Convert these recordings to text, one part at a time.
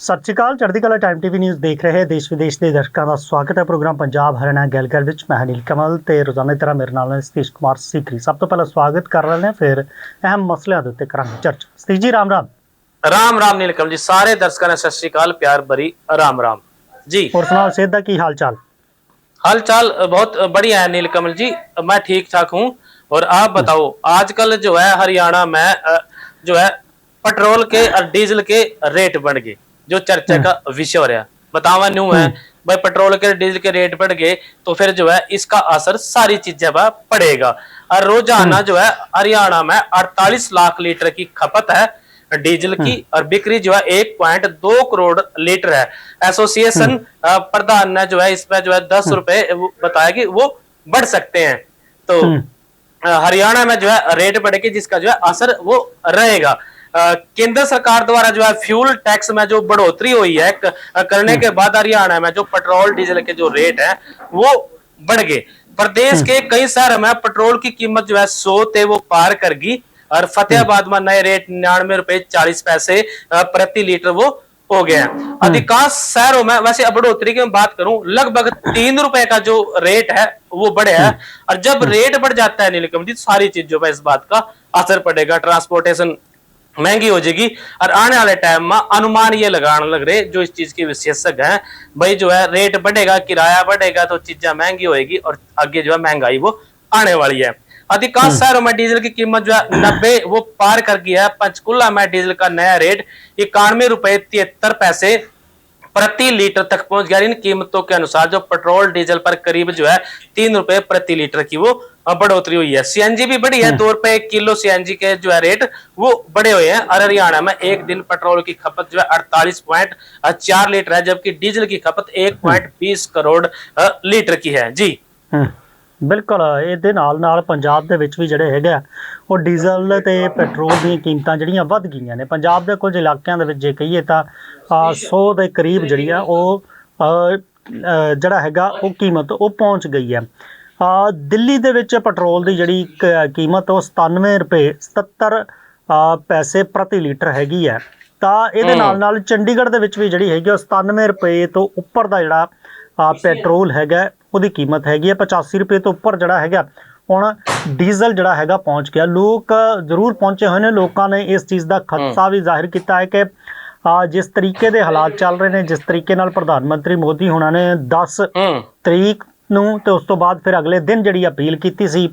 ਸਤਿ ਸ਼੍ਰੀ ਅਕਾਲ। ਚੜ੍ਹਦੀ ਕਲਾ ਟਾਈਮ ਟੀਵੀ ਨਿਊਜ਼ ਦੇਖ ਰਹੇ ਦੇਸ਼ ਵਿਦੇਸ਼ ਦੇ ਦਰਸ਼ਕਾਂ ਦਾ ਸਵਾਗਤ ਹੈ। ਪ੍ਰੋਗਰਾਮ ਪੰਜਾਬ ਹਰਿਆਣਾ ਗੱਲ ਵਿੱਚ ਮੈਂ ਨੀਲ ਕਮਲ ਤੇ ਰੋਜ਼ਾਨਾ ਦੀ ਤਰ੍ਹਾਂ ਮੇਰੇ ਨਾਲ ਸਤੀਸ਼ ਕੁਮਾਰ ਸੀਕਰੀ। ਸਭ ਤੋਂ ਪਹਿਲਾਂ ਸਵਾਗਤ ਕਰ ਰਹੇ ਹਾਂ, ਫਿਰ ਅਹਿਮ ਮਸਲਿਆਂ ਦੇ ਉੱਤੇ ਕਰਾਂਗੇ ਚਰਚਾ। ਸਤੀਸ਼ ਜੀ राम राम। राम राम नील कमल जी, सारे दर्शकों ने सत श्री अकाल, प्यार भरी राम राम जी। और सुनाओ, सेहत का की हाल चाल? हाल चाल बहुत बढ़िया है नील कमल जी, मैं ठीक ठाक हूँ। और आप बताओ, आजकल जो है हरियाणा में जो है पेट्रोल के और डीजल के रेट बढ़ गए, जो चर्चा का विषय हो रहा है। बतावा न्यू है भाई, पेट्रोल के डीजल के रेट बढ़ गए तो फिर जो है इसका असर सारी चीजें पर पड़ेगा। और रोजाना जो है हरियाणा में 48 लाख लीटर की खपत है डीजल की, और बिक्री जो है 1.2 करोड़ लीटर है। एसोसिएशन प्रधान ने जो है इसमें जो है 10 रुपए बताया कि वो बढ़ सकते हैं। तो हरियाणा में जो है रेट बढ़ेगी, जिसका जो है असर वो रहेगा। केंद्र सरकार द्वारा जो है फ्यूल टैक्स में जो बढ़ोतरी हुई है करने के बाद हरियाणा में जो पेट्रोल डीजल के जो रेट है वो बढ़ गए। प्रदेश के कई शहरों में पेट्रोल की कीमत जो है 100 थे वो पार कर गई, और फतेहाबाद में नए रेट 99 रुपए 40 पैसे प्रति लीटर वो हो गया है। अधिकांश शहरों में वैसे अब बढ़ोतरी की मैं बात करूं, लगभग 3 रुपए का जो रेट है वो बढ़े है। और जब रेट बढ़ जाता है नीलकम जी, सारी चीजों पर इस बात का असर पड़ेगा। ट्रांसपोर्टेशन महंगी हो जाएगी, और आने वाले टाइम में अनुमान ये लगाने लग रहे जो इस चीज के विशेषज्ञ हैं, भाई जो है रेट बढ़ेगा, किराया बढ़ेगा तो चीजें महंगी होगी, और आगे जो है महंगाई वो आने वाली है। अधिकांश शहरों में डीजल की कीमत जो है 90 वो पार कर गया है। पंचकुला में डीजल का नया रेट 91 रुपए 73 पैसे प्रति लीटर तक पहुंच गया। इन कीमतों के अनुसार जो पेट्रोल डीजल पर करीब जो है 3 रुपए प्रति लीटर की वो बढ़ोतरी हुई है। सीएनजी भी बढ़ी है, 2 रुपए किलो सीएनजी के जो है रेट वो बढ़े हुए हैं। और हरियाणा में एक दिन पेट्रोल की खपत जो है 48.4 लीटर है, जबकि डीजल की खपत 1.20 करोड़ लीटर की है जी। ਬਿਲਕੁਲ। ਇਹਦੇ ਨਾਲ ਪੰਜਾਬ ਦੇ ਵਿੱਚ ਵੀ ਜਿਹੜੇ ਹੈਗੇ ਆ ਉਹ ਡੀਜ਼ਲ ਤੇ ਪੈਟਰੋਲ ਦੀਆਂ ਕੀਮਤਾਂ ਜਿਹੜੀਆਂ ਵੱਧ ਗਈਆਂ ਨੇ। ਪੰਜਾਬ ਦੇ ਕੁਝ ਇਲਾਕਿਆਂ ਦੇ ਵਿੱਚ ਜੇ ਕਹੀਏ ਤਾਂ 100 ਦੇ ਕਰੀਬ ਜਿਹੜੀ ਆ ਉਹ ਜਿਹੜਾ ਹੈਗਾ ਉਹ ਕੀਮਤ ਉਹ ਪਹੁੰਚ ਗਈ ਹੈ। ਦਿੱਲੀ ਦੇ ਵਿੱਚ ਪੈਟਰੋਲ ਦੀ ਜਿਹੜੀ ਕੀਮਤ ਉਹ 97 ਰੁਪਏ 77 ਪੈਸੇ ਪ੍ਰਤੀ ਲੀਟਰ ਹੈਗੀ ਹੈ। ਤਾਂ ਇਹਦੇ ਨਾਲ ਚੰਡੀਗੜ੍ਹ ਦੇ ਵਿੱਚ ਵੀ ਜਿਹੜੀ ਹੈਗੀ ਉਹ 97 ਰੁਪਏ ਤੋਂ ਉੱਪਰ ਦਾ ਜਿਹੜਾ ਪੈਟਰੋਲ ਹੈਗਾ ਉਹਦੀ ਕੀਮਤ ਹੈਗੀ ਹੈ। 85 ਰੁਪਏ ਤੋਂ ਉੱਪਰ ਜਿਹੜਾ ਹੈਗਾ ਹੁਣ ਡੀਜ਼ਲ ਜਿਹੜਾ ਹੈਗਾ ਪਹੁੰਚ ਗਿਆ। ਲੋਕ ਜ਼ਰੂਰ ਪਹੁੰਚੇ ਹੋਏ ਨੇ। ਲੋਕਾਂ ਨੇ ਇਸ ਚੀਜ਼ ਦਾ ਖਦਸ਼ਾ ਵੀ ਜ਼ਾਹਿਰ ਕੀਤਾ ਹੈ ਕਿ ਜਿਸ ਤਰੀਕੇ ਦੇ ਹਾਲਾਤ ਚੱਲ ਰਹੇ ਨੇ, ਜਿਸ ਤਰੀਕੇ ਨਾਲ ਪ੍ਰਧਾਨ ਮੰਤਰੀ ਮੋਦੀ ਹੋਣਾ ਨੇ 10 ਤਰੀਕ ਨੂੰ ਤੇ ਉਸ ਤੋਂ ਬਾਅਦ ਫਿਰ ਅਗਲੇ ਦਿਨ ਜਿਹੜੀ ਅਪੀਲ ਕੀਤੀ ਸੀ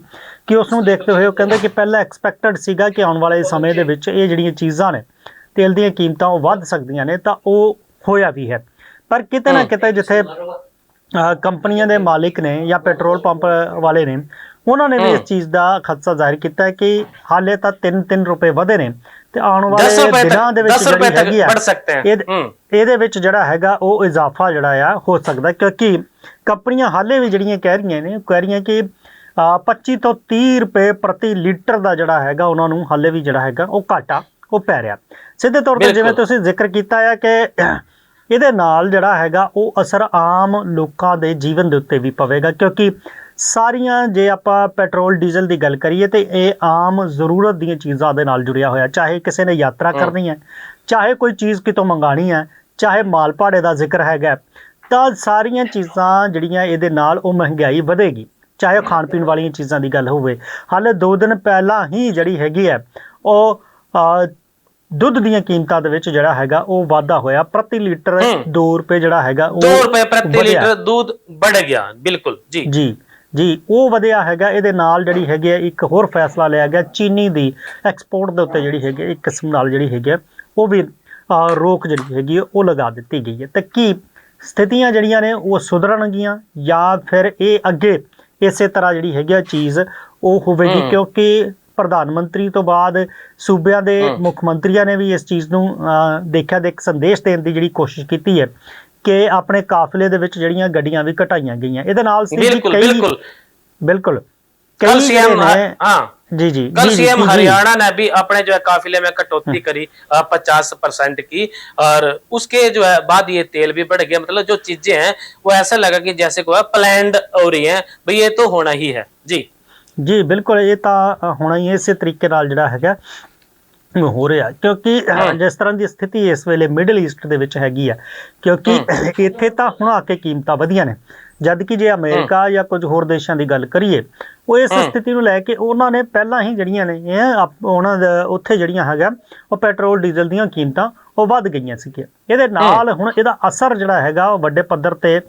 ਕਿ ਉਸ ਨੂੰ ਦੇਖਦੇ ਹੋਏ ਉਹ ਕਹਿੰਦੇ ਕਿ ਪਹਿਲਾਂ ਐਕਸਪੈਕਟਡ ਸੀਗਾ ਕਿ ਆਉਣ ਵਾਲੇ ਸਮੇਂ ਦੇ ਵਿੱਚ ਇਹ ਜਿਹੜੀਆਂ ਚੀਜ਼ਾਂ ਨੇ ਤੇਲ ਦੀਆਂ ਕੀਮਤਾਂ ਉਹ ਵੱਧ ਸਕਦੀਆਂ ਨੇ, ਤਾਂ ਉਹ ਹੋਇਆ ਵੀ ਹੈ। ਪਰ ਕਿਤੇ ਨਾ ਕਿਤੇ ਜਿੱਥੇ ਕੰਪਨੀਆਂ ਦੇ ਮਾਲਿਕ ਨੇ ਜਾਂ ਪੈਟਰੋਲ ਪੰਪ ਵਾਲੇ ਨੇ, ਉਹਨਾਂ ਨੇ ਵੀ ਇਸ ਚੀਜ਼ ਦਾ ਖਦਸ਼ਾ ਜ਼ਾਹਿਰ ਕੀਤਾ ਹੈ ਕਿ ਹਾਲੇ ਤਾਂ 3 ਰੁਪਏ ਵਧੇ ਨੇ ਤੇ ਆਉਣ ਵਾਲੇ ਦਿਨਾਂ ਦੇ ਵਿੱਚ ਜਿਹੜੀ ਹੈਗੀ ਆ ਇਹਦੇ ਵਿੱਚ ਜਿਹੜਾ ਹੈਗਾ ਉਹ ਇਜ਼ਾਫਾ ਜਿਹੜਾ ਆ ਹੋ ਸਕਦਾ, ਕਿਉਂਕਿ ਕੰਪਨੀਆਂ ਹਾਲੇ ਵੀ ਜਿਹੜੀਆਂ ਕਹਿ ਰਹੀਆਂ ਕਿ 25 ਤੋਂ 30 ਰੁਪਏ ਪ੍ਰਤੀ ਲੀਟਰ ਦਾ ਜਿਹੜਾ ਹੈਗਾ ਉਹਨਾਂ ਨੂੰ ਹਾਲੇ ਵੀ ਜਿਹੜਾ ਹੈਗਾ ਉਹ ਘਾਟਾ ਉਹ ਪੈ ਰਿਹਾ। ਸਿੱਧੇ ਤੌਰ ਤੇ ਜਿਵੇਂ ਤੁਸੀਂ ਜ਼ਿਕਰ ਕੀਤਾ ਹੈ ਕਿ ਇਹਦੇ ਨਾਲ ਜਿਹੜਾ ਹੈਗਾ ਉਹ ਅਸਰ ਆਮ ਲੋਕਾਂ ਦੇ ਜੀਵਨ ਦੇ ਉੱਤੇ ਵੀ ਪਵੇਗਾ, ਕਿਉਂਕਿ ਸਾਰੀਆਂ ਜੇ ਆਪਾਂ ਪੈਟਰੋਲ ਡੀਜ਼ਲ ਦੀ ਗੱਲ ਕਰੀਏ ਤੇ ਇਹ ਆਮ ਜ਼ਰੂਰਤ ਦੀਆਂ ਚੀਜ਼ਾਂ ਦੇ ਨਾਲ ਜੁੜਿਆ ਹੋਇਆ। ਚਾਹੇ ਕਿਸੇ ਨੇ ਯਾਤਰਾ ਕਰਨੀ ਹੈ, ਚਾਹੇ ਕੋਈ ਚੀਜ਼ ਕਿਤੋਂ ਮੰਗਾਣੀ ਹੈ, ਚਾਹੇ ਮਾਲ ਭਾੜੇ ਦਾ ਜ਼ਿਕਰ ਹੈਗਾ, ਤਾਂ ਸਾਰੀਆਂ ਚੀਜ਼ਾਂ ਜਿਹੜੀਆਂ ਇਹਦੇ ਨਾਲ ਉਹ ਮਹਿੰਗਾਈ ਵਧੇਗੀ। ਚਾਹੇ ਖਾਣ ਪੀਣ ਵਾਲੀਆਂ ਚੀਜ਼ਾਂ ਦੀ ਗੱਲ ਹੋਵੇ। ਹਾਲੇ 2 ਦਿਨ ਪਹਿਲਾਂ ਹੀ ਜਿਹੜੀ ਹੈਗੀ ਹੈ ਉਹ ਦੁੱਧ ਦੀਆਂ ਕੀਮਤਾਂ ਦੇ ਵਿੱਚ ਜਿਹੜਾ ਹੈਗਾ ਉਹ ਵਾਧਾ ਹੋਇਆ। ਪ੍ਰਤੀ ਲੀਟਰ 2 ਰੁਪਏ ਜਿਹੜਾ ਹੈਗਾ 2 ਰੁਪਏ ਪ੍ਰਤੀ ਲੀਟਰ ਦੁੱਧ ਵੱਧ ਗਿਆ। ਬਿਲਕੁਲ ਜੀ ਉਹ ਵਧਿਆ ਹੈਗਾ। ਇਹਦੇ ਨਾਲ ਜਿਹੜੀ ਹੈਗੀ ਹੈ ਇੱਕ ਹੋਰ ਫੈਸਲਾ ਲਿਆ ਗਿਆ, ਚੀਨੀ ਦੀ ਐਕਸਪੋਰਟ ਦੇ ਉੱਤੇ ਜਿਹੜੀ ਹੈਗੀ ਇੱਕ ਕਿਸਮ ਨਾਲ ਜਿਹੜੀ ਹੈਗੀ ਉਹ ਵੀ ਰੋਕ ਜਿਹੜੀ ਹੈਗੀ ਉਹ ਲਗਾ ਦਿੱਤੀ ਗਈ ਹੈ। ਤੇ ਕੀ ਸਥਿਤੀਆਂ ਜਿਹੜੀਆਂ ਨੇ ਉਹ ਸੁਧਰਨਗੀਆਂ ਜਾਂ ਫਿਰ ਇਹ ਅੱਗੇ ਇਸੇ ਤਰ੍ਹਾਂ ਜਿਹੜੀ ਹੈਗੀ ਚੀਜ਼ ਉਹ ਹੋਵੇਗੀ? ਕਿਉਂਕਿ ਪ੍ਰਧਾਨ ਮੰਤਰੀ ਤੋਂ ਬਾਅਦ ਸੂਬਿਆਂ ਦੇ ਮੁੱਖ ਮੰਤਰੀਆਂ ਨੇ ਵੀ ਇਸ ਚੀਜ਼ ਨੂੰ ਦੇਖਿਆ ਤੇ ਇੱਕ ਸੰਦੇਸ਼ ਦੇਣ ਦੀ ਜਿਹੜੀ ਕੋਸ਼ਿਸ਼ ਕੀਤੀ ਹੈ ਕਿ ਆਪਣੇ ਕਾਫਲੇ ਦੇ ਵਿੱਚ ਜਿਹੜੀਆਂ ਗੱਡੀਆਂ ਵੀ ਘਟਾਈਆਂ ਗਈਆਂ। ਇਹਦੇ ਨਾਲ ਬਿਲकुल कल सीएम हरियाणा ने भी अपने जो है काफिले में कटौती करी 50% की, और उसके जो है बाद ये तेल भी बढ़ गया। मतलब जो चीजें हैं वो ऐसा लगा कि जैसे कोई प्लान्ड हो रही है, भाई ये तो होना ही है जी। बिल्कुल, ये तो होना ही है। इस तरीके नाल जिहड़ा हैगा ਹੋ ਰਿਹਾ ਕਿਉਂਕਿ ਜਿਸ ਤਰ੍ਹਾਂ ਦੀ ਸਥਿਤੀ ਇਸ ਵੇਲੇ ਮਿਡਲ ਈਸਟ ਦੇ ਵਿੱਚ ਹੈਗੀ ਆ, ਕਿਉਂਕਿ ਇੱਥੇ ਤਾਂ ਹੁਣ ਆ ਕੇ ਕੀਮਤਾਂ ਵਧੀਆਂ ਨੇ, ਜਦ ਕਿ ਜੇ ਅਮਰੀਕਾ ਜਾਂ ਕੁਝ ਹੋਰ ਦੇਸ਼ਾਂ ਦੀ ਗੱਲ ਕਰੀਏ, ਉਹ ਇਸ ਸਥਿਤੀ ਨੂੰ ਲੈ ਕੇ ਉਹਨਾਂ ਨੇ ਪਹਿਲਾਂ ਹੀ ਜਿਹੜੀਆਂ ਨੇ ਉਹਨਾਂ ਦਾ ਉੱਥੇ ਜਿਹੜੀਆਂ ਹੈਗਾ ਉਹ ਪੈਟਰੋਲ ਡੀਜ਼ਲ ਦੀਆਂ ਕੀਮਤਾਂ ਉਹ ਵੱਧ ਗਈਆਂ ਸੀਗੀਆਂ। ਇਹਦੇ ਨਾਲ ਹੁਣ ਇਹਦਾ ਅਸਰ ਜਿਹੜਾ ਹੈਗਾ ਉਹ ਵੱਡੇ ਪੱਧਰ ਤੇ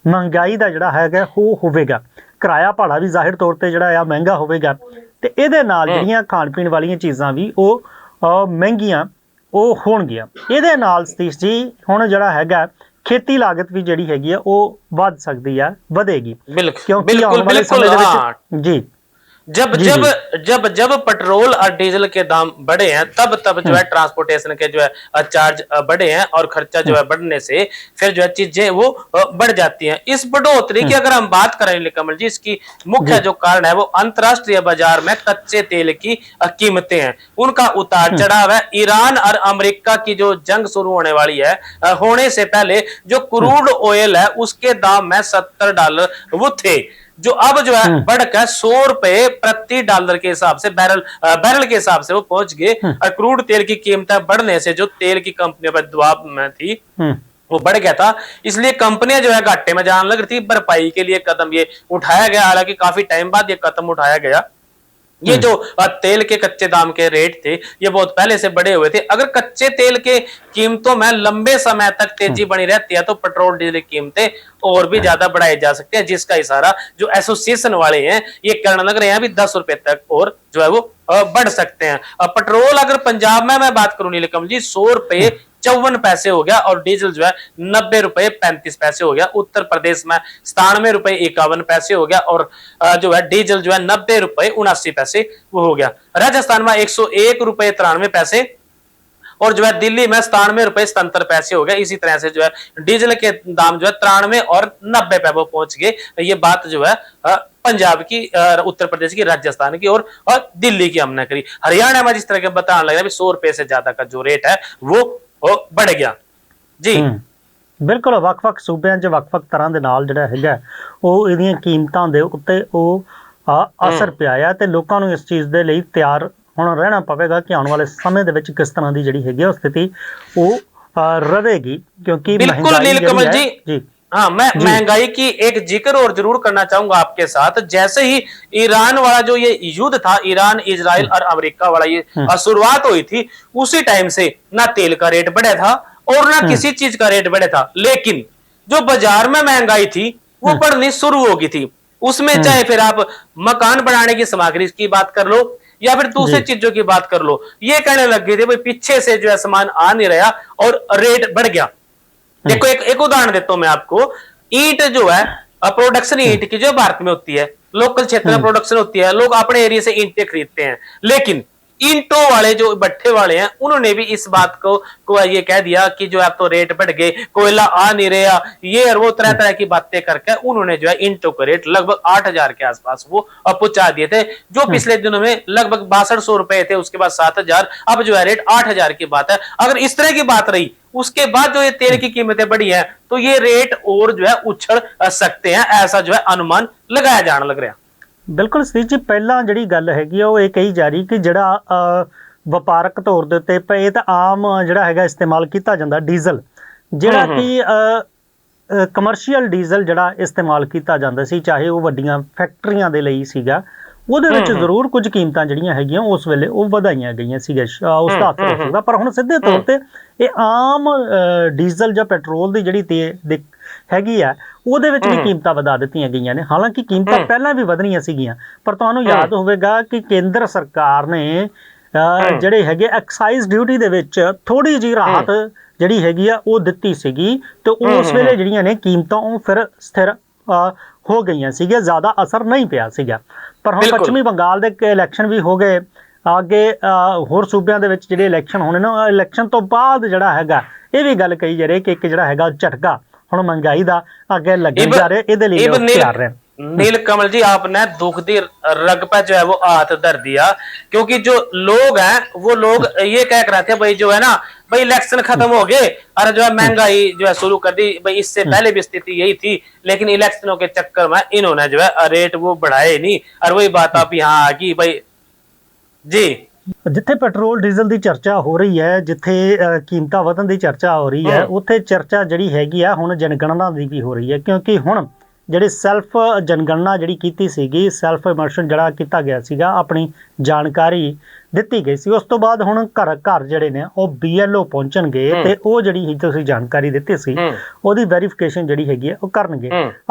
ਮਹਿੰਗਾਈ ਦਾ ਜਿਹੜਾ ਹੈਗਾ ਉਹ ਹੋਵੇਗਾ, ਕਿਰਾਇਆ ਭਾੜਾ ਵੀ ਜ਼ਾਹਿਰ ਤੌਰ ਤੇ ਜਿਹੜਾ ਆ ਮਹਿੰਗਾ ਹੋਵੇਗਾ, ਤੇ ਇਹਦੇ ਨਾਲ ਜਿਹੜੀਆਂ ਖਾਣ ਪੀਣ ਵਾਲੀਆਂ ਚੀਜ਼ਾਂ ਵੀ ਉਹ ਮਹਿੰਗੀਆਂ ਉਹ ਹੋਣਗੀਆਂ। ਇਹਦੇ ਨਾਲ ਸਤੀਸ਼ ਜੀ ਹੁਣ ਜਿਹੜਾ ਹੈਗਾ ਖੇਤੀ ਲਾਗਤ ਵੀ ਜਿਹੜੀ ਹੈਗੀ ਆ ਉਹ ਵੱਧ ਸਕਦੀ ਆ, ਵਧੇਗੀ, ਕਿਉਂਕਿ ਆਉਣ ਵਾਲੇ ਸਮੇਂ ਦੇ ਵਿੱਚ ਜੀ जब जी जब जी जब जब पेट्रोल और डीजल के दाम बढ़े हैं, तब तब जो है ट्रांसपोर्टेशन के जो है चार्ज बढ़े हैं और खर्चा जो है बढ़ने से फिर जो है चीजें वो बढ़ जाती हैं। इस बढ़ोतरी की अगर हम बात करें नीलकमल जी, इसकी मुख्य जो कारण है वो अंतरराष्ट्रीय बाजार में कच्चे तेल की कीमतें हैं, उनका उतार चढ़ाव है। ईरान और अमेरिका की जो जंग शुरू होने वाली है, होने से पहले जो क्रूड ऑयल है उसके दाम में $70 वो थे, जो अब जो है बढ़कर $100 प्रति डॉलर के हिसाब से बैरल के हिसाब से वो पहुंच गए। और क्रूड तेल की कीमतें बढ़ने से जो तेल की कंपनियों पर दबाव में थी वो बढ़ गया था, इसलिए कंपनियां जो है घाटे में जाने लग रही थी। भरपाई के लिए कदम ये उठाया गया, हालांकि काफी टाइम बाद ये कदम उठाया गया। ये जो तेल के कच्चे दाम के रेट थे ये बहुत पहले से बढ़े हुए थे। अगर कच्चे तेल के कीमतों में लंबे समय तक तेजी बनी रहती है तो पेट्रोल डीजल की कीमतें और भी ज्यादा बढ़ाई जा सकती हैं, जिसका इशारा जो एसोसिएशन वाले हैं ये करने लग रहे हैं। अभी $10 तक और जो है वो बढ़ सकते हैं। पेट्रोल अगर पंजाब में मैं बात करूं नीलकमल जी, ₹100.54 हो गया और डीजल जो है ₹90.35 हो गया। उत्तर प्रदेश में ₹97.51 हो गया और जो है डीजल जो है ₹90.79 वो हो गया। राजस्थान में ₹101.93 और जो है दिल्ली में ₹97.77 हो गया। इसी तरह से जो है डीजल के दाम जो है 93 और 90 पे वो पहुंच गए। ये बात जो है पंजाब की, उत्तर प्रदेश की, राजस्थान की और दिल्ली की हमने करी। हरियाणा में जिस तरह के बताने लगा ₹100 से ज्यादा का जो रेट है वो बढ़ गया जी। ਬਿਲਕੁਲ ਵੱਖ-ਵੱਖ ਸੂਬਿਆਂ 'ਚ ਵੱਖ-ਵੱਖ ਤਰ੍ਹਾਂ ਦੇ ਨਾਲ ਜਿਹੜਾ ਹੈਗਾ ਉਹ ਇਹਦੀਆਂ ਕੀਮਤਾਂ ਦੇ ਉੱਤੇ ਉਹ ਅਸਰ ਪਿਆ ਆ, ਤੇ ਲੋਕਾਂ ਨੂੰ ਇਸ ਚੀਜ਼ ਦੇ ਲਈ ਤਿਆਰ ਹੁਣ ਰਹਿਣਾ ਪਵੇਗਾ ਕਿ ਆਉਣ ਵਾਲੇ ਸਮੇਂ ਦੇ ਵਿੱਚ ਕਿਸ ਤਰ੍ਹਾਂ ਦੀ ਜਿਹੜੀ ਹੈਗੀ ਉਹ ਸਥਿਤੀ ਉਹ रहेगी, क्योंकि बिल्कुल नीलकमल जी हाँ, मैं महंगाई की एक जिक्र और जरूर करना चाहूंगा आपके साथ। जैसे ही ईरान वाला जो ये युद्ध था, ईरान इजराइल और अमेरिका वाला ये शुरुआत हुई थी, उसी टाइम से ना तेल का रेट बढ़ा था और ना किसी चीज का रेट बढ़ा था, लेकिन जो बाजार में महंगाई थी वो बढ़नी शुरू हो गई थी। उसमें चाहे फिर आप मकान बनाने की सामग्री की बात कर लो या फिर दूसरी चीजों की बात कर लो, ये कहने लग गए थे भाई पीछे से जो है सामान आ नहीं रहा और रेट बढ़ गया। देखो एक उदाहरण देता हूं मैं आपको। ईंट जो है, प्रोडक्शन ईंट की जो भारत में होती है, लोकल क्षेत्र में प्रोडक्शन होती है, लोग अपने एरिया से ईंटें खरीदते हैं, लेकिन ईंटों वाले जो भट्ठे वाले हैं उन्होंने भी इस बात को ये कह दिया कि जो है अब तो रेट बढ़ गए, कोयला आ नहीं रहा, ये और वो तरह तरह की बातें करके उन्होंने जो है ईंटों के रेट लगभग 8,000 के आसपास वो पहुंचा दिए थे। जो पिछले दिनों में लगभग 6200 रुपए थे, उसके बाद 7,000, अब जो है रेट 8,000 की बात है। अगर इस तरह की बात रही उसके बाद जो ये तेल की कीमतें बढ़ी है तो ये रेट और जो है उछल सकते हैं, ऐसा जो है अनुमान लगाया जाने लग रहा। ਬਿਲਕੁਲ ਸਤੀਸ਼ ਜੀ, ਪਹਿਲਾਂ ਜਿਹੜੀ ਗੱਲ ਹੈਗੀ ਉਹ ਇਹ ਕਹੀ ਜਾ ਰਹੀ ਕਿ ਜਿਹੜਾ ਵਪਾਰਕ ਤੌਰ ਦੇ ਉੱਤੇ ਇਹ ਤਾਂ ਆਮ ਜਿਹੜਾ ਹੈਗਾ ਇਸਤੇਮਾਲ ਕੀਤਾ ਜਾਂਦਾ ਡੀਜ਼ਲ, ਜਿਹੜਾ ਕਿ ਕਮਰਸ਼ੀਅਲ ਡੀਜ਼ਲ ਜਿਹੜਾ ਇਸਤੇਮਾਲ ਕੀਤਾ ਜਾਂਦਾ ਸੀ, ਚਾਹੇ ਉਹ ਵੱਡੀਆਂ ਫੈਕਟਰੀਆਂ ਦੇ ਲਈ ਸੀਗਾ, ਉਹਦੇ ਵਿੱਚ ਜ਼ਰੂਰ ਕੁਝ ਕੀਮਤਾਂ ਜਿਹੜੀਆਂ ਹੈਗੀਆਂ ਉਸ ਵੇਲੇ ਉਹ ਵਧਾਈਆਂ ਗਈਆਂ ਸੀਗੀਆਂ, ਉਸ ਦਾ ਅਸਰ ਹੋ ਸਕਦਾ। ਪਰ ਹੁਣ ਸਿੱਧੇ ਤੌਰ ਤੇ ਇਹ ਆਮ ਡੀਜ਼ਲ ਜਾਂ ਪੈਟਰੋਲ ਦੀ ਜਿਹੜੀ ਹੈਗੀ ਆ ਉਹਦੇ ਵਿੱਚ ਵੀ ਕੀਮਤਾਂ ਵਧਾ ਦਿੱਤੀਆਂ ਗਈਆਂ ਨੇ। ਹਾਲਾਂਕਿ ਕੀਮਤਾਂ ਪਹਿਲਾਂ ਵੀ ਵਧਣੀਆਂ ਸੀਗੀਆਂ, ਪਰ ਤੁਹਾਨੂੰ ਯਾਦ ਹੋਵੇਗਾ ਕਿ ਕੇਂਦਰ ਸਰਕਾਰ ਨੇ ਜਿਹੜੇ ਹੈਗੇ ਐਕਸਾਈਜ਼ ਡਿਊਟੀ ਦੇ ਵਿੱਚ ਥੋੜੀ ਜਿਹੀ ਰਾਹਤ ਜਿਹੜੀ ਹੈਗੀ ਆ ਉਹ ਦਿੱਤੀ ਸੀਗੀ, ਤੇ ਉਸ ਵੇਲੇ ਜਿਹੜੀਆਂ ਨੇ ਕੀਮਤਾਂ ਉਹ ਫਿਰ ਸਥਿਰ ਹੋ ਗਈਆਂ ਸੀਗੀਆਂ, ਜ਼ਿਆਦਾ ਅਸਰ ਨਹੀਂ ਪਿਆ ਸੀਗਾ। ਪਰ ਹੁਣ ਪੱਛਮੀ ਬੰਗਾਲ ਦੇ ਇਲੈਕਸ਼ਨ ਵੀ ਹੋ ਗਏ, ਅੱਗੇ ਹੋਰ ਸੂਬਿਆਂ ਦੇ ਵਿੱਚ ਜਿਹੜੇ ਇਲੈਕਸ਼ਨ ਹੋਣੇ ਨੇ, ਇਲੈਕਸ਼ਨ ਤੋਂ ਬਾਅਦ ਜਿਹੜਾ ਹੈਗਾ ਇਹ ਵੀ ਗੱਲ ਕਹੀ ਜਾ ਰਹੀ ਕਿ ਇੱਕ ਜਿਹੜਾ ਹੈਗਾ ਝਟਕਾ ਹੁਣ महंगाई ਦਾ ਅੱਗੇ ਲੱਗਣ ਜਾ ਰਿਹਾ, ਇਹਦੇ ਲਈ ਲੋਕ ਤਿਆਰ ਰਹੇ। नीलकमल जी, आपने दुख दी रग पे जो है वो हाथ धर दिया, क्योंकि जो लोग हैं वो लोग ये कह रहे थे भाई जो है ना भाई इलेक्शन खत्म हो गए और जो है महंगाई जो है शुरू कर दी। भाई इससे पहले भी स्थिति यही थी, लेकिन इलेक्शनों के चक्कर में इन्होंने जो है रेट वो बढ़ाए नहीं। और वही बात आप यहाँ आ गई भाई जी ਜਿੱਥੇ ਪੈਟਰੋਲ ਡੀਜ਼ਲ ਦੀ ਚਰਚਾ ਹੋ ਰਹੀ ਹੈ, ਜਿੱਥੇ ਕੀਮਤਾਂ ਵਧਣ ਦੀ ਚਰਚਾ ਹੋ ਰਹੀ ਹੈ, ਉੱਥੇ ਚਰਚਾ ਜਿਹੜੀ ਹੈਗੀ ਆ ਹੁਣ ਜਨਗਣਨਾ ਦੀ ਵੀ ਹੋ ਰਹੀ ਹੈ, ਕਿਉਂਕਿ ਹੁਣ ਜਿਹੜੀ ਸੈਲਫ ਜਨਗਣਨਾ ਜਿਹੜੀ ਕੀਤੀ ਸੀਗੀ, ਸੈਲਫ ਇਮਰਸ਼ਨ ਜਿਹੜਾ ਕੀਤਾ ਗਿਆ ਸੀਗਾ, ਆਪਣੀ ਜਾਣਕਾਰੀ ਦਿੱਤੀ ਗਈ ਸੀ। ਉਸ ਤੋਂ ਬਾਅਦ ਹੁਣ ਘਰ ਘਰ ਜਿਹੜੇ ਨੇ ਉਹ BLO ਪਹੁੰਚਣਗੇ ਤੇ ਉਹ ਜਿਹੜੀ ਤੁਸੀਂ ਜਾਣਕਾਰੀ ਦਿੱਤੀ ਸੀ ਉਹਦੀ ਵੈਰੀਫਿਕੇਸ਼ਨ ਜਿਹੜੀ ਹੈਗੀ ਹੈ ਉਹ ਕਰਨਗੇ।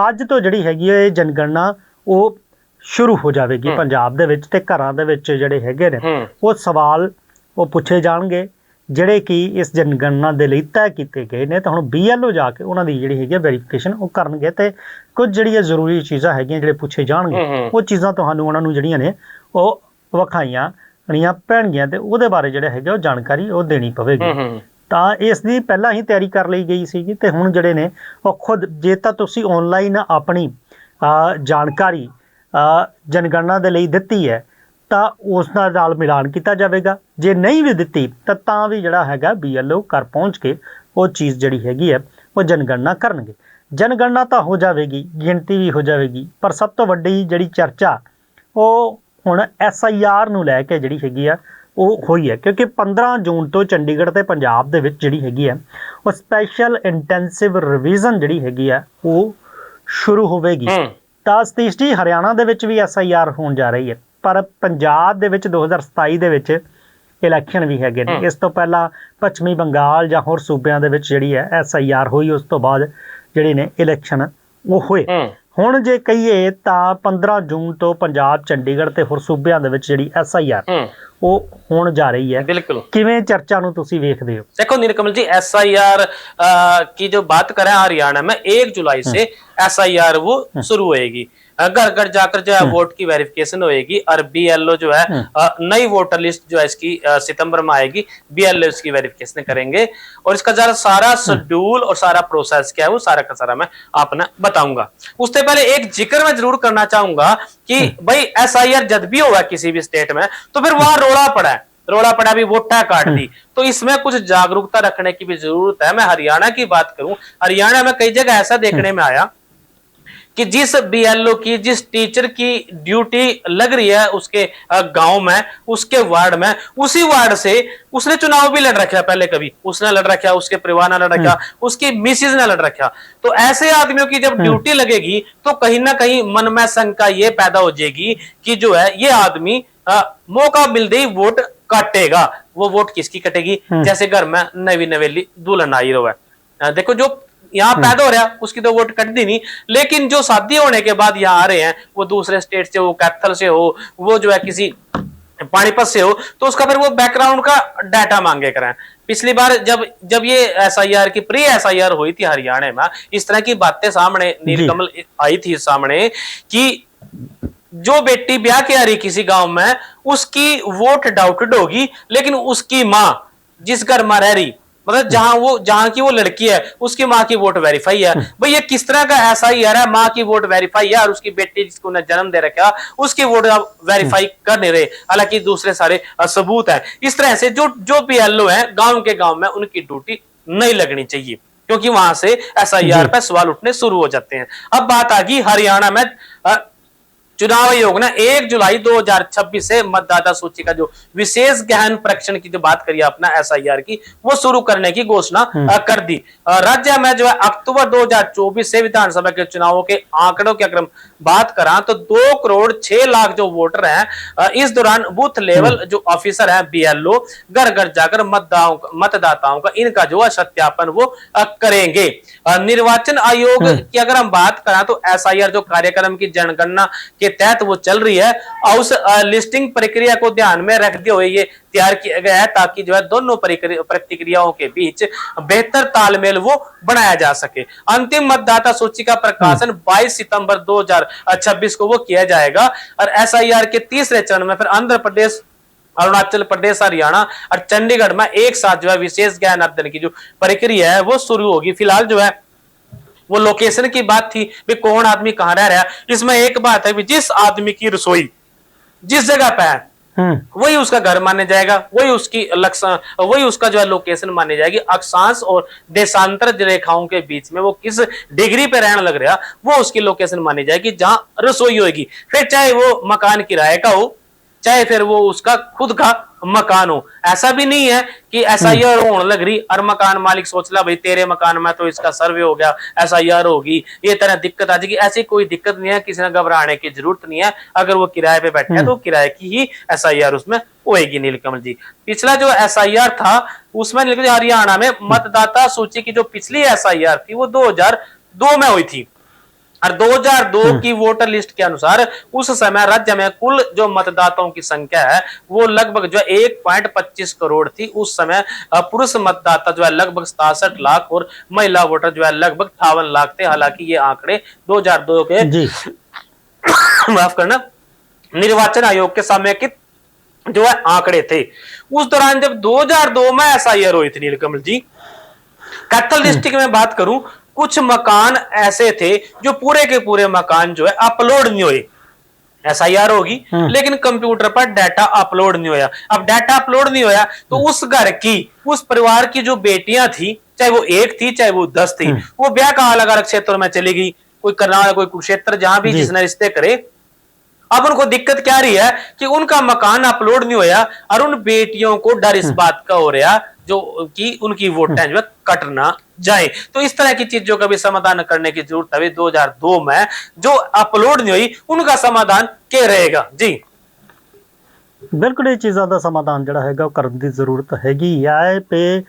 ਅੱਜ ਤੋਂ ਜਿਹੜੀ ਹੈਗੀ ਹੈ ਇਹ ਜਨਗਣਨਾ ਉਹ ਸ਼ੁਰੂ ਹੋ ਜਾਵੇਗੀ ਪੰਜਾਬ ਦੇ ਵਿੱਚ, ਤੇ ਘਰਾਂ ਦੇ ਵਿੱਚ ਜਿਹੜੇ ਹੈਗੇ ਨੇ ਉਹ ਸਵਾਲ ਉਹ ਪੁੱਛੇ ਜਾਣਗੇ ਜਿਹੜੇ ਕਿ ਇਸ ਜਨਗਣਨਾ ਦੇ ਲਈ ਤੈਅ ਕੀਤੇ ਗਏ ਨੇ। ਤਾਂ ਹੁਣ BLO ਜਾ ਕੇ ਉਹਨਾਂ ਦੀ ਜਿਹੜੀ ਹੈਗੀ ਹੈ ਵੈਰੀਫਿਕੇਸ਼ਨ ਉਹ ਕਰਨਗੇ ਤੇ ਕੁਝ ਜਿਹੜੀਆਂ ਜ਼ਰੂਰੀ ਚੀਜ਼ਾਂ ਹੈਗੀਆਂ ਜਿਹੜੇ ਪੁੱਛੇ ਜਾਣਗੇ ਉਹ ਚੀਜ਼ਾਂ ਤੁਹਾਨੂੰ ਉਹਨਾਂ ਨੂੰ ਜਿਹੜੀਆਂ ਨੇ ਉਹ ਵਿਖਾਈਆਂ ਪੈਣਗੀਆਂ ਤੇ ਉਹਦੇ ਬਾਰੇ ਜਿਹੜਾ ਹੈਗਾ ਉਹ ਜਾਣਕਾਰੀ ਉਹ ਦੇਣੀ ਪਵੇਗੀ। ਤਾਂ ਇਸ ਦੀ ਪਹਿਲਾਂ ਹੀ ਤਿਆਰੀ ਕਰ ਲਈ ਗਈ ਸੀਗੀ ਤੇ ਹੁਣ ਜਿਹੜੇ ਨੇ ਉਹ ਖੁਦ, ਜੇ ਤਾਂ ਤੁਸੀਂ ਆਨਲਾਈਨ ਆਪਣੀ ਜਾਣਕਾਰੀ ਜਨਗਣਨਾ ਦੇ ਲਈ ਦਿੱਤੀ ਹੈ ਤਾਂ ਉਸ ਨਾਲ ਮਿਲਾਨ ਕੀਤਾ ਜਾਵੇਗਾ, ਜੇ ਨਹੀਂ ਵੀ ਦਿੱਤੀ ਤਾਂ ਵੀ ਜਿਹੜਾ ਹੈਗਾ BLO ਘਰ ਪਹੁੰਚ ਕੇ ਉਹ ਚੀਜ਼ ਜਿਹੜੀ ਹੈਗੀ ਹੈ ਉਹ ਜਨਗਣਨਾ ਕਰਨਗੇ। ਜਨਗਣਨਾ ਤਾਂ ਹੋ ਜਾਵੇਗੀ, ਗਿਣਤੀ ਵੀ ਹੋ ਜਾਵੇਗੀ, ਪਰ ਸਭ ਤੋਂ ਵੱਡੀ ਜਿਹੜੀ ਚਰਚਾ ਉਹ ਹੁਣ SIR ਨੂੰ ਲੈ ਕੇ ਜਿਹੜੀ ਹੈਗੀ ਆ ਉਹ ਹੋਈ ਹੈ, ਕਿਉਂਕਿ 15 ਜੂਨ ਤੋਂ ਚੰਡੀਗੜ੍ਹ ਤੇ ਪੰਜਾਬ ਦੇ ਵਿੱਚ ਜਿਹੜੀ ਹੈਗੀ ਆ ਉਹ ਸਪੈਸ਼ਲ ਇੰਟੈਂਸਿਵ ਰਿਵੀਜ਼ਨ ਜਿਹੜੀ ਹੈਗੀ ਆ ਉਹ ਸ਼ੁਰੂ ਹੋਵੇਗੀ। ਤਾਂ ਸਤੀਸ਼ ਜੀ, ਹਰਿਆਣਾ ਦੇ ਵਿੱਚ ਵੀ SIR ਹੋਣ ਜਾ ਰਹੀ ਹੈ, ਪਰ ਪੰਜਾਬ ਦੇ ਵਿੱਚ 2027 ਦੇ ਵਿੱਚ ਇਲੈਕਸ਼ਨ ਵੀ ਹੈਗੇ ਨੇ। ਇਸ ਤੋਂ ਪਹਿਲਾਂ ਪੱਛਮੀ ਬੰਗਾਲ ਜਾਂ ਹੋਰ ਸੂਬਿਆਂ ਦੇ ਵਿੱਚ ਜਿਹੜੀ ਹੈ SIR ਹੋਈ, ਉਸ ਤੋਂ ਬਾਅਦ ਜਿਹੜੇ ਨੇ ਇਲੈਕਸ਼ਨ ਉਹ ਹੋਏ। ਹੁਣ ਜੇ ਕਹੀਏ ਤਾਂ 15 ਜੂਨ ਤੋਂ ਪੰਜਾਬ, ਚੰਡੀਗੜ੍ਹ ਤੇ ਹੋਰ ਸੂਬਿਆਂ ਦੇ ਵਿੱਚ ਜਿਹੜੀ SIR ਉਹ ਹੋਣ ਜਾ ਰਹੀ है। बिल्कुल। किवें चर्चा नु तुसी देखदे हो? देखो नीलकमल जी, SIR की जो बात करें हरियाणा में 1 जुलाई से SIR वो शुरू होएगी। घर घर जाकर जो है वोट की वेरिफिकेशन होएगी और BLO जो है नई वोटर लिस्ट जो है इसकी सितंबर में आएगी, BLO इसकी वेरिफिकेशन करेंगे और इसका जरा सारा शेड्यूल और सारा प्रोसेस क्या है वो सारा का सारा मैं आपने बताऊंगा। उससे पहले एक जिक्र मैं जरूर करना चाहूंगा कि भाई SIR जब भी होगा किसी भी स्टेट में तो फिर वहां रोड़ा पड़ा भी वोटा काट दी, तो इसमें कुछ जागरूकता रखने की भी जरूरत है। मैं हरियाणा की बात करूं, हरियाणा में कई जगह ऐसा देखने में आया कि जिस BLO की, जिस टीचर की ड्यूटी लग रही है उसके गांव में, उसके वार्ड में, उसी वार्ड से उसने चुनाव भी लड़ रखा, पहले कभी उसने लड़ रखा, उसके परिवार ने लड़ रखा, उसकी मिसेज ने लड़ रखा। तो ऐसे आदमियों की जब ड्यूटी लगेगी तो कहीं ना कहीं मन में शंका ये पैदा हो जाएगी कि जो है ये आदमी मौका मिलते ही वोट काटेगा। वो वोट किसकी कटेगी? जैसे घर में नवी नवेली दुल्हन आई रहो है, देखो जो यहाँ पैदा हो रहा है उसकी तो वोट कट दी नहीं, लेकिन जो शादी होने के बाद यहाँ आ रहे हैं वो दूसरे स्टेट से हो, कैथल से हो, वो जो है किसी पानीपत से हो, तो उसका फिर वो बैकग्राउंड का डाटा मांगे करें। पिछली बार जब ये SIR की प्री SIR हुई थी हरियाणा में, इस तरह की बातें सामने नीलकमल आई थी सामने कि जो बेटी ब्याह के आ रही किसी गांव में उसकी वोट डाउटेड होगी, लेकिन उसकी माँ जिस घर में रह रही, मतलब जहां की वो लड़की है उसकी माँ की वोट वेरीफाई है। भाई ये किस तरह का SIR है? माँ की वोट वेरीफाई है और उसकी बेटी जिसको उन्हें जन्म दे रखा उसकी वोट वेरीफाई कर नहीं रहे, हालांकि दूसरे सारे सबूत है। इस तरह से जो BLO है गांव के गांव में उनकी ड्यूटी नहीं लगनी चाहिए, क्योंकि वहां से SIR पर सवाल उठने शुरू हो जाते हैं। अब बात आ गई हरियाणा में चुनाव आयोग ने 1 जुलाई 2026 से मतदाता सूची का जो विशेष गहन परीक्षण की जो बात करी अपना SIR की, वो शुरू करने की घोषणा कर दी। राज्य में जो है अक्टूबर 2024 से विधानसभा के चुनावों के आंकड़ों की अगर बात करा तो 2 करोड़ 6 लाख जो वोटर हैं, इस दौरान बूथ लेवल जो ऑफिसर है BLO घर घर जाकर मतदाताओं का इनका जो है सत्यापन वो करेंगे। निर्वाचन आयोग की अगर हम बात करें तो SIR जो कार्यक्रम की जनगणना के तहत वो चल रही है, उस लिस्टिंग प्रक्रिया को ध्यान में रखते हुए ये तैयार किया गया है ताकि जो है दोनों प्रतिक्रियाओं के बीच बेहतर तालमेल वो बनाया जा सके। अंतिम मतदाता सूची का प्रकाशन 22 सितंबर 2026 को वो किया जाएगा और SIR के तीसरे चरण में फिर आंध्र प्रदेश, अरुणाचल प्रदेश, हरियाणा और चंडीगढ़ में एक साथ जो है विशेष ज्ञान अध्ययन की जो प्रक्रिया है वो शुरू होगी। फिलहाल जो है वो लोकेशन की बात थी भी कौन आदमी कहाँ रह रहा है, इसमें एक बात है भी जिस आदमी की रसोई जिस जगह पे है वही उसका घर माने जाएगा, वही उसकी वही उसका जो है लोकेशन मानी जाएगी। अक्षांश और देशांतर रेखाओं के बीच में वो किस डिग्री पे रहने लग रहा वो उसकी लोकेशन मानी जाएगी जहां रसोई होगी। फिर चाहे वो मकान किराए का हो, चाहे फिर वो उसका खुद का मकान हो। ऐसा भी नहीं है कि SIR होने लग रही और मकान मालिक सोच ला भाई तेरे मकान में तो इसका सर्वे हो गया, SIR होगी, ये तरह दिक्कत आ जाएगी। ऐसी कोई दिक्कत नहीं है, किसी ने घबराने की जरूरत नहीं है। अगर वो किराए पे बैठे हैं तो किराए की ही SIR उसमें होएगी नीलकमल जी। पिछला जो SIR था उसमें नीलकमल हरियाणा में मतदाता सूची की जो पिछली SIR थी वो 2002 में हुई थी और 2002 की वोटर लिस्ट के अनुसार उस समय राज्य में कुल जो मतदाताओं की संख्या है वो लगभग जो है 1.25 करोड़ थी। उस समय पुरुष मतदाता जो है लगभग 67 लाख और महिला वोटर जो है लगभग 58 लाख थे। हालांकि ये आंकड़े 2002 के माफ करना निर्वाचन आयोग के समेकित जो है आंकड़े थे। उस दौरान जब 2002 में SIR हुई थी नीलकमल जी, कैथल डिस्ट्रिक्ट में बात करूं, कुछ मकान ऐसे थे जो पूरे के पूरे मकान जो है अपलोड नहीं हुए। SIR होगी लेकिन कंप्यूटर पर डाटा अपलोड नहीं होया। अब डाटा अपलोड नहीं होया तो उस घर की, उस परिवार की जो बेटियां थी, चाहे वो 1 थी चाहे वो 10 थी, वो ब्याह का अलग अलग क्षेत्रों में चली गई, कोई करनाल कोई कुरुक्षेत्र, जहां भी जिसने रिश्ते करे। अब उनको दिक्कत क्या रही है कि उनका मकान अपलोड नहीं होया और उन बेटियों को डर इस बात का हो रहा जो कि उनकी वोटें जो है कट ना जाए। तो इस तरह की चीजों का भी समाधान करने की जरूरत है। 2002 में जो अपलोड नहीं हुई उनका समाधान क्या रहेगा जी? ਬਿਲਕੁਲ ਇਹ ਚੀਜ਼ਾਂ ਦਾ ਸਮਾਧਾਨ ਜਿਹੜਾ ਹੈਗਾ ਉਹ ਕਰਨ ਦੀ ਜ਼ਰੂਰਤ ਹੈਗੀ ਹੈ। ਤੇ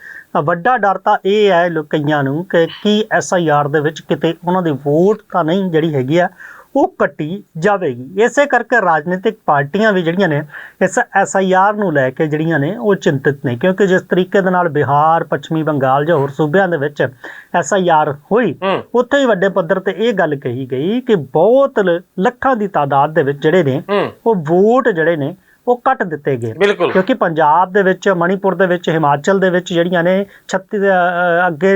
ਵੱਡਾ ਡਰ ਤਾਂ ਇਹ ਹੈ ਕਈਆਂ ਨੂੰ ਕਿ ਕੀ SIR ਦੇ ਵਿੱਚ ਕਿਤੇ ਉਹਨਾਂ ਦੀ ਵੋਟ ਤਾਂ ਨਹੀਂ ਜਿਹੜੀ ਹੈਗੀ ਆ ਉਹ ਕੱਟੀ ਜਾਵੇਗੀ। ਇਸੇ ਕਰਕੇ ਰਾਜਨੀਤਿਕ ਪਾਰਟੀਆਂ ਵੀ ਜਿਹੜੀਆਂ ਨੇ ਇਸ SIR ਨੂੰ ਲੈ ਕੇ ਜਿਹੜੀਆਂ ਨੇ ਉਹ ਚਿੰਤਿਤ ਨੇ, ਕਿਉਂਕਿ ਜਿਸ ਤਰੀਕੇ ਦੇ ਨਾਲ ਬਿਹਾਰ, ਪੱਛਮੀ ਬੰਗਾਲ ਜਾਂ ਹੋਰ ਸੂਬਿਆਂ ਦੇ ਵਿੱਚ SIR ਹੋਈ, ਉੱਥੇ ਹੀ ਵੱਡੇ ਪੱਧਰ ਤੇ ਇਹ ਗੱਲ ਕਹੀ ਗਈ ਕਿ ਬਹੁਤ ਲੱਖਾਂ ਦੀ ਤਾਦਾਦ ਦੇ ਵਿੱਚ ਜਿਹੜੇ ਨੇ ਉਹ ਵੋਟ ਜਿਹੜੇ ਨੇ ਉਹ ਕੱਟ ਦਿੱਤੇ ਗਏ। ਕਿਉਂਕਿ ਪੰਜਾਬ ਦੇ ਵਿੱਚ, ਮਣੀਪੁਰ ਦੇ ਵਿੱਚ, ਹਿਮਾਚਲ ਦੇ ਵਿੱਚ ਜਿਹੜੀਆਂ ਨੇ 36 ਅੱਗੇ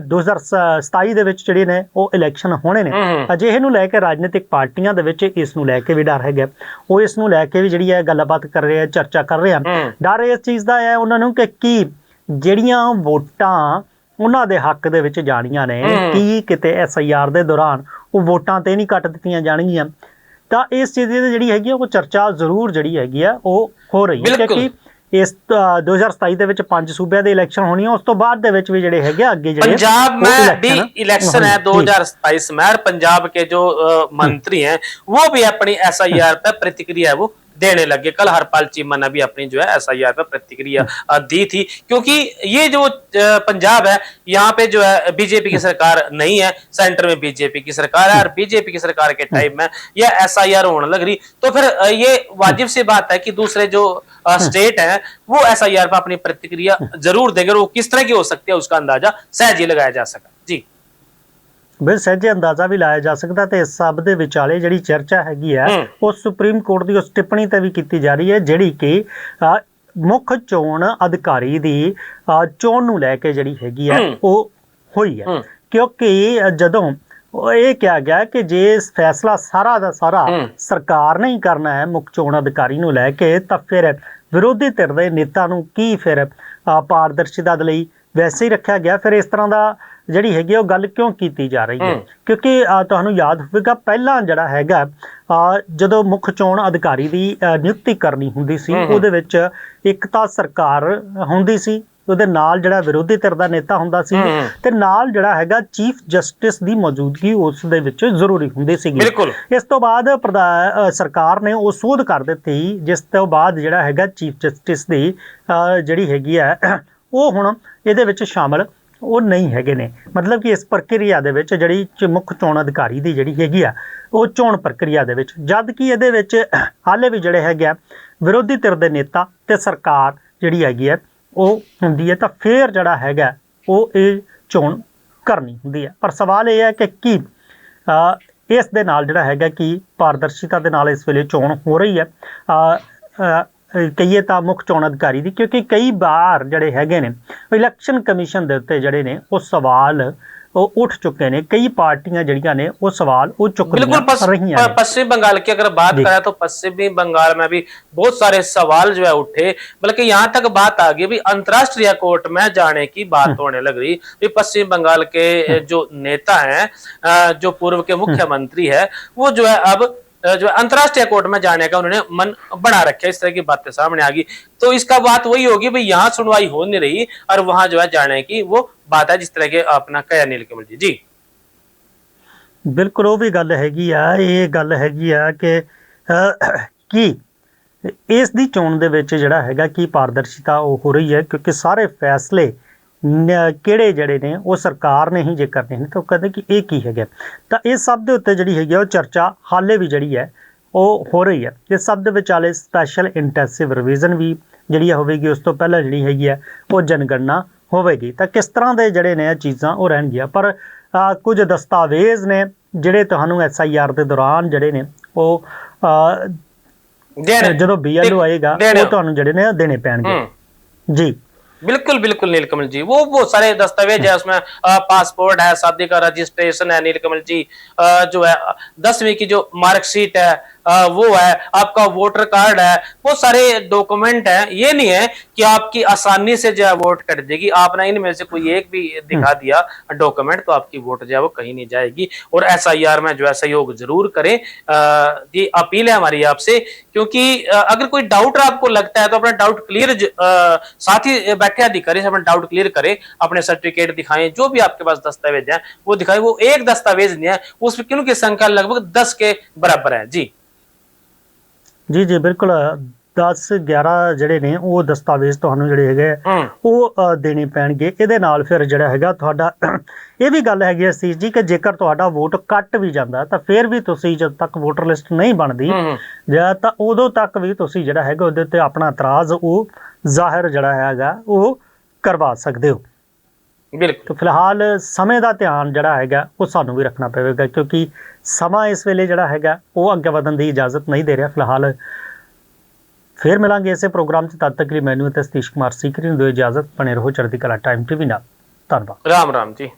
2027 ਦੇ ਵਿੱਚ ਜਿਹੜੇ ਨੇ ਉਹ ਇਲੈਕਸ਼ਨ ਹੋਣੇ ਨੇ। ਅਜਿਹੇ ਨੂੰ ਲੈ ਕੇ ਰਾਜਨੀਤਿਕ ਪਾਰਟੀਆਂ ਦੇ ਵਿੱਚ ਇਸ ਨੂੰ ਲੈ ਕੇ ਵੀ ਡਰ ਹੈਗਾ। ਉਹ ਇਸ ਨੂੰ ਲੈ ਕੇ ਵੀ ਜਿਹੜੀ ਹੈ ਗੱਲਬਾਤ ਕਰ ਰਹੇ ਆ, ਚਰਚਾ ਕਰ ਰਹੇ ਆ। ਡਰ ਇਸ ਚੀਜ਼ ਦਾ ਹੈ ਉਹਨਾਂ ਨੂੰ ਕਿ ਕੀ ਜਿਹੜੀਆਂ ਵੋਟਾਂ ਉਹਨਾਂ ਦੇ ਹੱਕ ਦੇ ਵਿੱਚ ਜਾਣੀਆਂ ਨੇ, ਕੀ ਕਿਤੇ SIR ਦੇ ਦੌਰਾਨ ਉਹ ਵੋਟਾਂ ਤੇ ਨਹੀਂ ਕੱਟ ਦਿੱਤੀਆਂ ਜਾਣਗੀਆਂ। ਤਾਂ ਇਸ ਚੀਜ਼ ਦੀ ਜਿਹੜੀ ਹੈਗੀ ਉਹ ਚਰਚਾ ਜ਼ਰੂਰ ਜਿਹੜੀ ਹੈਗੀ ਆ ਉਹ ਹੋ ਰਹੀ ਹੈ, ਕਿਉਂਕਿ ਇਸ 2027 ਦੇ ਵਿੱਚ 5 ਸੂਬਿਆਂ ਦੇ ਇਲੈਕਸ਼ਨ ਹੋਣੀਆਂ। ਉਸ ਤੋਂ ਬਾਅਦ ਦੇ ਵਿੱਚ ਵੀ ਜਿਹੜੇ ਹੈਗੇ ਅੱਗੇ ਜਿਹੜੇ पंजाब में भी इलेक्शन है 2027 में, और पंजाब के जो मंत्री हैं वो भी अपनी SIR पे प्रतिक्रिया वो देने लगे। कल हरपाल चीमा ने भी अपनी जो है SIR पे प्रतिक्रिया दी थी, क्योंकि ये जो पंजाब है यहाँ पे जो है बीजेपी की सरकार नहीं है, सेंटर में बीजेपी की सरकार है और बीजेपी की सरकार के टाइम में यह SIR होने लग रही। तो फिर ये वाजिब सी बात है कि दूसरे जो स्टेट है वो SIR पर अपनी प्रतिक्रिया जरूर देंगे। वो किस तरह की हो सकती है उसका अंदाजा सहज ही लगाया जा सका जी। ਬਿਲ ਸਹਿਜੇ ਅੰਦਾਜ਼ਾ ਵੀ ਲਾਇਆ ਜਾ ਸਕਦਾ। ਤੇ ਇਸ ਸਭ ਦੇ ਵਿਚਾਲੇ ਜਿਹੜੀ ਚਰਚਾ ਹੈਗੀ ਆ ਉਹ ਸੁਪਰੀਮ ਕੋਰਟ ਦੀ ਉਸ ਟਿੱਪਣੀ ਤੇ ਵੀ ਕੀਤੀ ਜਾ ਰਹੀ ਹੈ, ਜਿਹੜੀ ਕਿ ਮੁੱਖ ਚੋਣ ਅਧਿਕਾਰੀ ਦੀ ਚੋਣ ਨੂੰ ਲੈ ਕੇ ਜਿਹੜੀ ਹੈਗੀ ਆ ਉਹ ਹੋਈ ਹੈ। ਕਿਉਂਕਿ ਜਦੋਂ ਇਹ ਕਿਹਾ ਗਿਆ ਕਿ ਜੇ ਫੈਸਲਾ ਸਾਰਾ ਦਾ ਸਾਰਾ ਸਰਕਾਰ ਨੇ ਹੀ ਕਰਨਾ ਹੈ ਮੁੱਖ ਚੋਣ ਅਧਿਕਾਰੀ ਨੂੰ ਲੈ ਕੇ, ਤਾਂ ਫਿਰ ਵਿਰੋਧੀ ਧਿਰ ਦੇ ਨੇਤਾ ਨੂੰ ਕੀ ਫਿਰ ਪਾਰਦਰਸ਼ਿਤਾ ਦੇ ਲਈ ਵੈਸੇ ਹੀ ਰੱਖਿਆ ਗਿਆ। ਫਿਰ ਇਸ ਤਰ੍ਹਾਂ ਦਾ ਜਿਹੜੀ ਹੈਗੀ ਉਹ ਗੱਲ ਕਿਉਂ ਕੀਤੀ ਜਾ ਰਹੀ ਹੈ? ਕਿਉਂਕਿ ਤੁਹਾਨੂੰ ਯਾਦ ਹੋਵੇਗਾ ਪਹਿਲਾਂ ਜਿਹੜਾ ਹੈਗਾ ਜਦੋਂ ਮੁੱਖ ਚੋਣ ਅਧਿਕਾਰੀ ਦੀ ਨਿਯੁਕਤੀ ਕਰਨੀ ਹੁੰਦੀ ਸੀ, ਉਹਦੇ ਵਿੱਚ ਇੱਕ ਤਾਂ ਸਰਕਾਰ ਹੁੰਦੀ ਸੀ, ਉਹਦੇ ਨਾਲ ਜਿਹੜਾ ਵਿਰੋਧੀ ਧਿਰ ਦਾ ਨੇਤਾ ਹੁੰਦਾ ਸੀ, ਤੇ ਨਾਲ ਜਿਹੜਾ ਹੈਗਾ ਚੀਫ ਜਸਟਿਸ ਦੀ ਮੌਜੂਦਗੀ ਉਸ ਦੇ ਵਿੱਚ ਜ਼ਰੂਰੀ ਹੁੰਦੀ ਸੀਗੀ। ਇਸ ਤੋਂ ਬਾਅਦ ਸਰਕਾਰ ਨੇ ਉਹ ਸੋਧ ਕਰ ਦਿੱਤੀ, ਜਿਸ ਤੋਂ ਬਾਅਦ ਜਿਹੜਾ ਹੈਗਾ ਚੀਫ ਜਸਟਿਸ ਦੀ ਜਿਹੜੀ ਹੈਗੀ ਹੈ ਉਹ ਹੁਣ ਇਹਦੇ ਵਿੱਚ ਸ਼ਾਮਲ ਉਹ ਨਹੀਂ ਹੈਗੇ ਨੇ। ਮਤਲਬ ਕਿ ਇਸ ਪ੍ਰਕਿਰਿਆ ਦੇ ਵਿੱਚ ਜਿਹੜੀ ਮੁੱਖ ਚੋਣ ਅਧਿਕਾਰੀ ਦੀ ਜਿਹੜੀ ਹੈਗੀ ਆ ਉਹ ਚੋਣ ਪ੍ਰਕਿਰਿਆ ਦੇ ਵਿੱਚ, ਜਦ ਕਿ ਇਹਦੇ ਵਿੱਚ ਹਾਲੇ ਵੀ ਜਿਹੜੇ ਹੈਗੇ ਆ ਵਿਰੋਧੀ ਧਿਰ ਦੇ ਨੇਤਾ ਤੇ ਸਰਕਾਰ ਜਿਹੜੀ ਹੈਗੀ ਆ ਉਹ ਹੁੰਦੀ ਹੈ, ਤਾਂ ਫਿਰ ਜਿਹੜਾ ਹੈਗਾ ਉਹ ਇਹ ਚੋਣ ਕਰਨੀ ਹੁੰਦੀ ਹੈ। ਪਰ ਸਵਾਲ ਇਹ ਹੈ ਕਿ ਕੀ ਇਸ ਦੇ ਨਾਲ ਜਿਹੜਾ ਹੈਗਾ ਕਿ ਪਾਰਦਰਸ਼ਿਤਾ ਦੇ ਨਾਲ ਇਸ ਵੇਲੇ ਚੋਣ ਹੋ ਰਹੀ ਹੈ ਕਹੀਏ ਤਾਂ ਮੁੱਖ ਚੋਣ ਅਧਿਕਾਰੀ ਦੀ, ਕਿਉਂਕਿ ਕਈ ਵਾਰ ਜਿਹੜੇ ਹੈਗੇ ਨੇ ਇਲੈਕਸ਼ਨ ਕਮਿਸ਼ਨ ਦੇ ਉੱਤੇ ਜਿਹੜੇ ਨੇ ਉਹ ਸਵਾਲ ਉਹ उठ चुके हैं। कई पार्टियां जड़ियां ने वो सवाल वो चुक रही हैं। पश्चिम बंगाल की अगर बात करें तो पश्चिमी बंगाल में भी बहुत सारे सवाल जो है उठे, बल्कि यहाँ तक बात आ गई भी अंतर्राष्ट्रीय कोर्ट में जाने की बात होने लग रही। भी पश्चिम बंगाल के जो नेता हैं, जो पूर्व के मुख्यमंत्री है, वो जो है अब जो है अंतरराष्ट्रीय कोर्ट में जाने का उन्होंने मन बना रखा है। इस तरह की बातें सामने आ गई, तो इसका बात वही होगी भाई, यहाँ सुनवाई हो नहीं रही और वहां जो है जाने की वो बात है, जिस तरह के अपना कहा नीलकमल जी। जी बिल्कुल वो भी गल हैगी आ, ये गल हैगी आ कि ਇਸ ਦੀ ਚੋਣ ਦੇ ਵਿੱਚ ਜਿਹੜਾ ਹੈਗਾ ਕਿ ਪਾਰਦਰਸ਼ਤਾ ਉਹ ਹੋ ਰਹੀ ਹੈ, ਕਿਉਂਕਿ ਸਾਰੇ ਫੈਸਲੇ ਕਿਹੜੇ ਜਿਹੜੇ ਨੇ ਉਹ ਸਰਕਾਰ ਨੇ ਹੀ ਜੇ ਕਰਨੇ ਨੇ, ਤਾਂ ਉਹ ਕਹਿੰਦੇ ਕਿ ਇਹ ਕੀ ਹੈਗਾ। ਤਾਂ ਇਸ ਸਭ ਦੇ ਉੱਤੇ ਜਿਹੜੀ ਹੈਗੀ ਉਹ ਚਰਚਾ ਹਾਲੇ ਵੀ ਜਿਹੜੀ ਹੈ ਉਹ ਹੋ ਰਹੀ ਹੈ। ਇਸ ਸਭ ਦੇ ਵਿਚਾਲੇ ਸਪੈਸ਼ਲ ਇੰਟੈਂਸਿਵ ਰਿਵੀਜ਼ਨ ਵੀ ਜਿਹੜੀ ਹੋਵੇਗੀ, ਉਸ ਤੋਂ ਪਹਿਲਾਂ ਜਿਹੜੀ ਹੈਗੀ ਹੈ ਉਹ ਜਨਗਣਨਾ ਹੋਵੇਗੀ। ਤਾਂ ਕਿਸ ਤਰ੍ਹਾਂ ਦੇ ਜਿਹੜੇ ਨੇ ਇਹ ਚੀਜ਼ਾਂ ਉਹ ਰਹਿਣਗੀਆਂ, ਪਰ ਕੁਝ ਦਸਤਾਵੇਜ਼ ਨੇ ਜਿਹੜੇ ਤੁਹਾਨੂੰ SIR ਦੇ ਦੌਰਾਨ ਜਿਹੜੇ ਨੇ ਉਹ ਜਦੋਂ BLO ਆਏਗਾ ਉਹ ਤੁਹਾਨੂੰ ਜਿਹੜੇ ਨੇ ਦੇਣੇ ਪੈਣਗੇ। ਜੀ बिल्कुल बिल्कुल नीलकमल जी, वो बहुत सारे दस्तावेज है उसमें, पासपोर्ट है, शादी का रजिस्ट्रेशन है नीलकमल जी, जो है 10वीं की जो मार्कशीट है वो है, आपका वोटर कार्ड है, बहुत सारे डॉक्यूमेंट है। ये नहीं है कि आपकी आसानी से जो है वोट कट देगी, आपने इनमें से कोई एक भी दिखा दिया डॉक्यूमेंट तो आपकी वोट जो है वो कहीं नहीं जाएगी। और SIR में जो है सहयोग जरूर करें, ये अपील है हमारी आपसे, क्योंकि अगर कोई डाउट आपको लगता है तो अपना डाउट क्लियर साथ ही बैठे अधिकारी से अपना डाउट क्लियर करें, अपने सर्टिफिकेट दिखाएं, जो भी आपके पास दस्तावेज हैं वो दिखाएं। वो एक दस्तावेज नहीं है, उसमें किन की संख्या लगभग 10 के बराबर है। जी ਜੀ ਜੀ ਬਿਲਕੁਲ 10-11 ਜਿਹੜੇ ਨੇ ਉਹ ਦਸਤਾਵੇਜ਼ ਤੁਹਾਨੂੰ ਜਿਹੜੇ ਹੈਗੇ ਉਹ ਦੇਣੇ ਪੈਣਗੇ। ਇਹਦੇ ਨਾਲ ਫਿਰ ਜਿਹੜਾ ਹੈਗਾ ਤੁਹਾਡਾ ਇਹ ਵੀ ਗੱਲ ਹੈਗੀ ਸੀ ਜੀ ਕਿ ਜੇਕਰ ਤੁਹਾਡਾ ਵੋਟ ਕੱਟ ਵੀ ਜਾਂਦਾ ਤਾਂ ਫਿਰ ਵੀ ਤੁਸੀਂ ਜਦ ਤੱਕ ਵੋਟਰ ਲਿਸਟ ਨਹੀਂ ਬਣਦੀ ਜਾਂ ਤਾਂ ਉਦੋਂ ਤੱਕ ਵੀ ਤੁਸੀਂ ਜਿਹੜਾ ਹੈਗਾ ਉਹਦੇ ਉੱਤੇ ਆਪਣਾ ਇਤਰਾਜ਼ ਉਹ ਜ਼ਾਹਿਰ ਜਿਹੜਾ ਹੈਗਾ ਉਹ ਕਰਵਾ ਸਕਦੇ ਹੋ। ਬਿਲਕੁਲ ਫਿਲਹਾਲ ਸਮੇਂ ਦਾ ਧਿਆਨ ਜਿਹੜਾ ਹੈਗਾ ਉਹ ਸਾਨੂੰ ਵੀ ਰੱਖਣਾ ਪਵੇਗਾ, ਕਿਉਂਕਿ ਸਮਾਂ ਇਸ ਵੇਲੇ ਜਿਹੜਾ ਹੈਗਾ ਉਹ ਅੱਗੇ ਵਧਣ ਦੀ ਇਜਾਜ਼ਤ ਨਹੀਂ ਦੇ ਰਿਹਾ। ਫਿਲਹਾਲ ਫਿਰ ਮਿਲਾਂਗੇ ਇਸੇ ਪ੍ਰੋਗਰਾਮ 'ਚ, ਤਦ ਤੱਕ ਲਈ ਮੈਨੂੰ ਅਤੇ ਸਤੀਸ਼ ਕੁਮਾਰ ਸੀਕਰੀ ਨੂੰ ਦਿਓ ਇਜਾਜ਼ਤ। ਬਣੇ ਰਹੋ ਚੜ੍ਹਦੀ ਕਲਾ ਟਾਈਮ TV ਨਾਲ। ਧੰਨਵਾਦ। राम राम जी।